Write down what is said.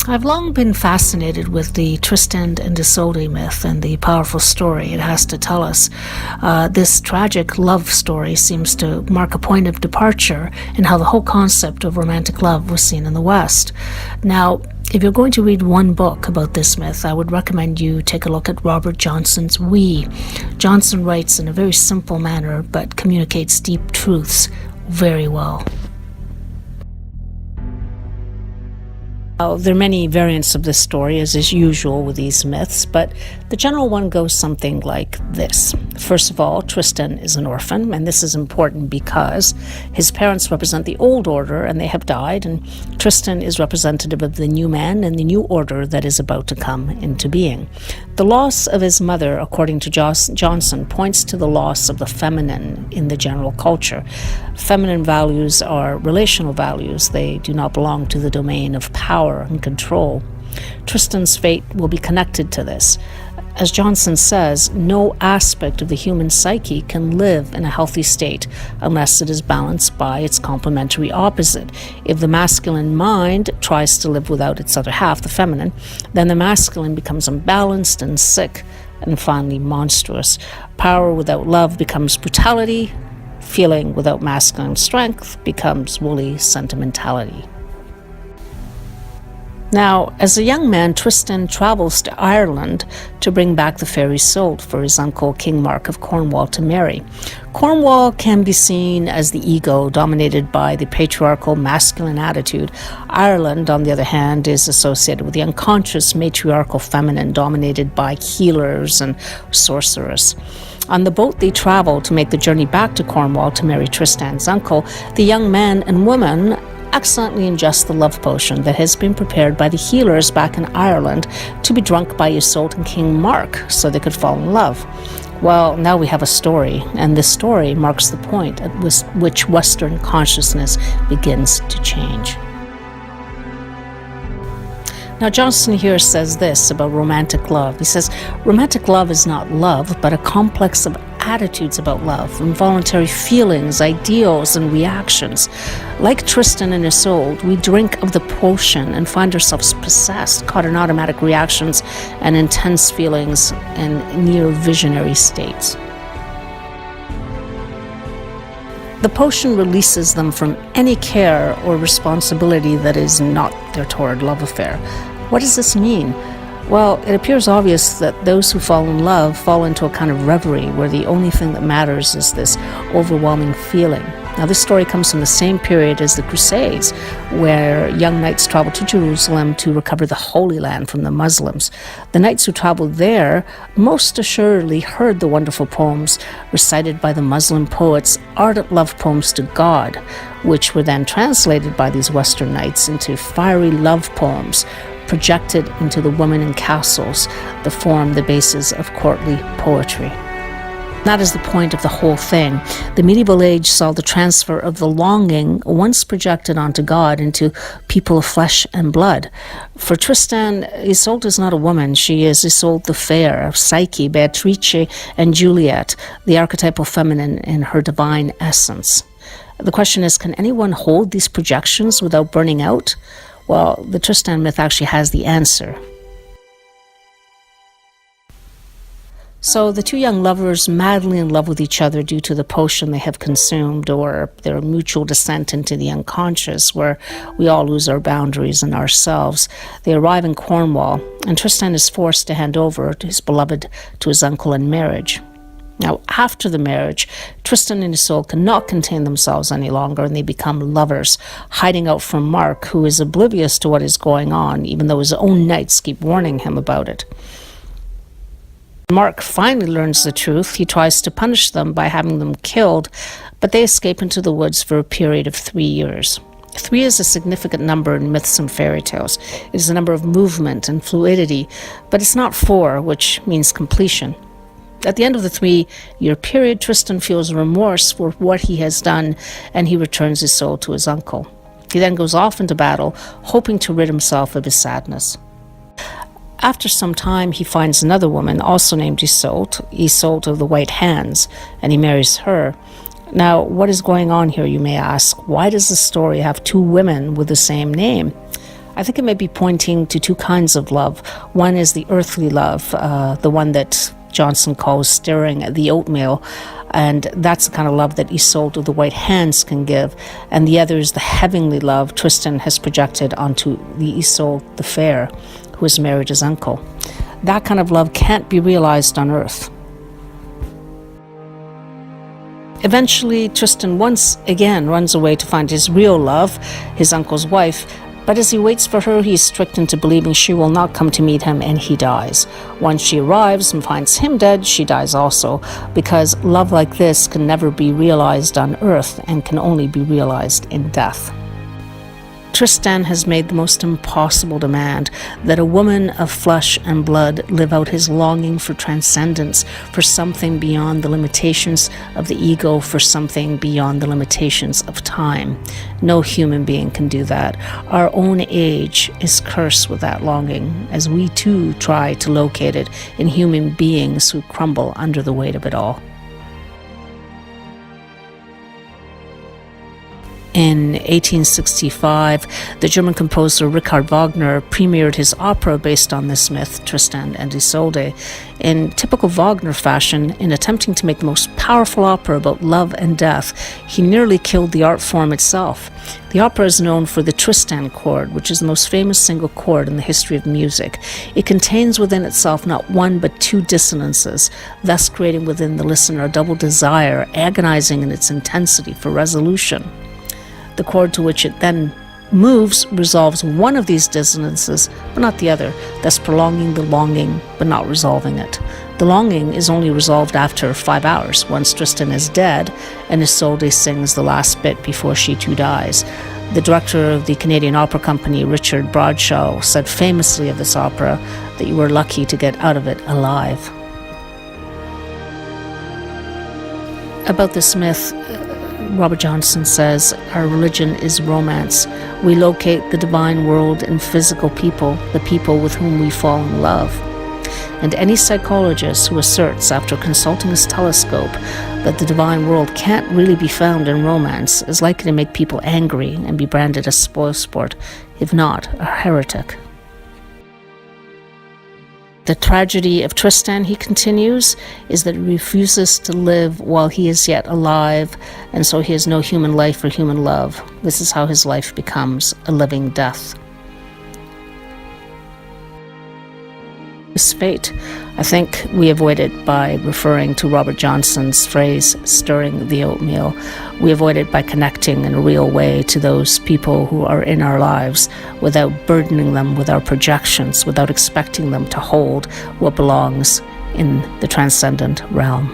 I've long been fascinated with the Tristan and Isolde myth and the powerful story it has to tell us. This tragic love story seems to mark a point of departure in how the whole concept of romantic love was seen in the West. Now, if you're going to read one book about this myth, I would recommend you take a look at Robert Johnson's We. Johnson writes in a very simple manner, but communicates deep truths very well. There are many variants of this story, as is usual with these myths, but the general one goes something like this. First of all, Tristan is an orphan, and this is important because his parents represent the old order and they have died, and Tristan is representative of the new man and the new order that is about to come into being. The loss of his mother, according to Johnson, points to the loss of the feminine in the general culture. Feminine values are relational values. They do not belong to the domain of power and control. Tristan's fate will be connected to this. As Johnson says, no aspect of the human psyche can live in a healthy state unless it is balanced by its complementary opposite. If the masculine mind tries to live without its other half, the feminine, then the masculine becomes unbalanced and sick, and finally monstrous. Power without love becomes brutality. Feeling without masculine strength becomes woolly sentimentality. Now, as a young man, Tristan travels to Ireland to bring back the fair Isolde for his uncle King Mark of Cornwall to marry. Cornwall can be seen as the ego dominated by the patriarchal masculine attitude. Ireland, on the other hand, is associated with the unconscious matriarchal feminine dominated by healers and sorcerers. On the boat they travel to make the journey back to Cornwall to marry Tristan's uncle. The young man and woman accidentally ingest the love potion that has been prepared by the healers back in Ireland to be drunk by Isolde and King Mark so they could fall in love. Well, now we have a story, and this story marks the point at which Western consciousness begins to change. Now, Johnson here says this about romantic love. He says, romantic love is not love, but a complex of attitudes about love, involuntary feelings, ideals, and reactions. Like Tristan and Isolde, we drink of the potion and find ourselves possessed, caught in automatic reactions and intense feelings and near visionary states. The potion releases them from any care or responsibility that is not their torrid love affair. What does this mean? Well, it appears obvious that those who fall in love fall into a kind of reverie where the only thing that matters is this overwhelming feeling. Now, this story comes from the same period as the Crusades, where young knights traveled to Jerusalem to recover the Holy Land from the Muslims. The knights who traveled there most assuredly heard the wonderful poems recited by the Muslim poets, ardent love poems to God, which were then translated by these Western knights into fiery love poems, projected into the women in castles that form the basis of courtly poetry. That is the point of the whole thing. The medieval age saw the transfer of the longing once projected onto God into people of flesh and blood. For Tristan, Isolde is not a woman. She is Isolde the Fair, Psyche, Beatrice, and Juliet, the archetypal feminine in her divine essence. The question is, can anyone hold these projections without burning out? Well, the Tristan myth actually has the answer. So the two young lovers, madly in love with each other due to the potion they have consumed or their mutual descent into the unconscious, where we all lose our boundaries and ourselves, they arrive in Cornwall, and Tristan is forced to hand over to his beloved to his uncle in marriage. Now, after the marriage, Tristan and Isolde cannot contain themselves any longer, and they become lovers, hiding out from Mark, who is oblivious to what is going on, even though his own knights keep warning him about it. Mark finally learns the truth. He tries to punish them by having them killed, but they escape into the woods for a period of 3 years. 3 is a significant number in myths and fairy tales. It is a number of movement and fluidity, but it's not 4, which means completion. At the end of the 3-year period, Tristan feels remorse for what he has done, and he returns his soul to his uncle. He then goes off into battle, hoping to rid himself of his sadness. After some time, he finds another woman, also named Isolde, Isolde of the White Hands, and he marries her. Now, what is going on here, you may ask? Why does the story have 2 women with the same name? I think it may be pointing to two kinds of love. One is the earthly love, the one that Johnson calls staring at the oatmeal, and that's the kind of love that Isolde of the White Hands can give. And the other is the heavenly love Tristan has projected onto the Isolde the Fair, who has married his uncle. That kind of love can't be realized on earth. Eventually, Tristan once again runs away to find his real love, his uncle's wife, but as he waits for her, he is tricked into believing she will not come to meet him, and he dies. Once she arrives and finds him dead, she dies also, because love like this can never be realized on earth and can only be realized in death. Tristan has made the most impossible demand, that a woman of flesh and blood live out his longing for transcendence, for something beyond the limitations of the ego, for something beyond the limitations of time. No human being can do that. Our own age is cursed with that longing, as we too try to locate it in human beings who crumble under the weight of it all. In 1865, the German composer Richard Wagner premiered his opera based on this myth, Tristan and Isolde. In typical Wagner fashion, in attempting to make the most powerful opera about love and death, he nearly killed the art form itself. The opera is known for the Tristan Accord, which is the most famous single chord in the history of music. It contains within itself not one but two dissonances, thus creating within the listener a double desire, agonizing in its intensity for resolution. The chord to which it then moves resolves one of these dissonances, but not the other, thus prolonging the longing, but not resolving it. The longing is only resolved after 5 hours, once Tristan is dead, and Isolde sings the last bit before she too dies. The director of the Canadian Opera Company, Richard Bradshaw, said famously of this opera that you were lucky to get out of it alive. About this myth, Robert Johnson says, our religion is romance. We locate the divine world in physical people, the people with whom we fall in love. And any psychologist who asserts, after consulting his telescope, that the divine world can't really be found in romance is likely to make people angry and be branded as spoilsport, if not a heretic. The tragedy of Tristan, he continues, is that he refuses to live while he is yet alive, and so he has no human life or human love. This is how his life becomes a living death. His fate, I think we avoid it by referring to Robert Johnson's phrase, stirring the oatmeal. We avoid it by connecting in a real way to those people who are in our lives without burdening them with our projections, without expecting them to hold what belongs in the transcendent realm.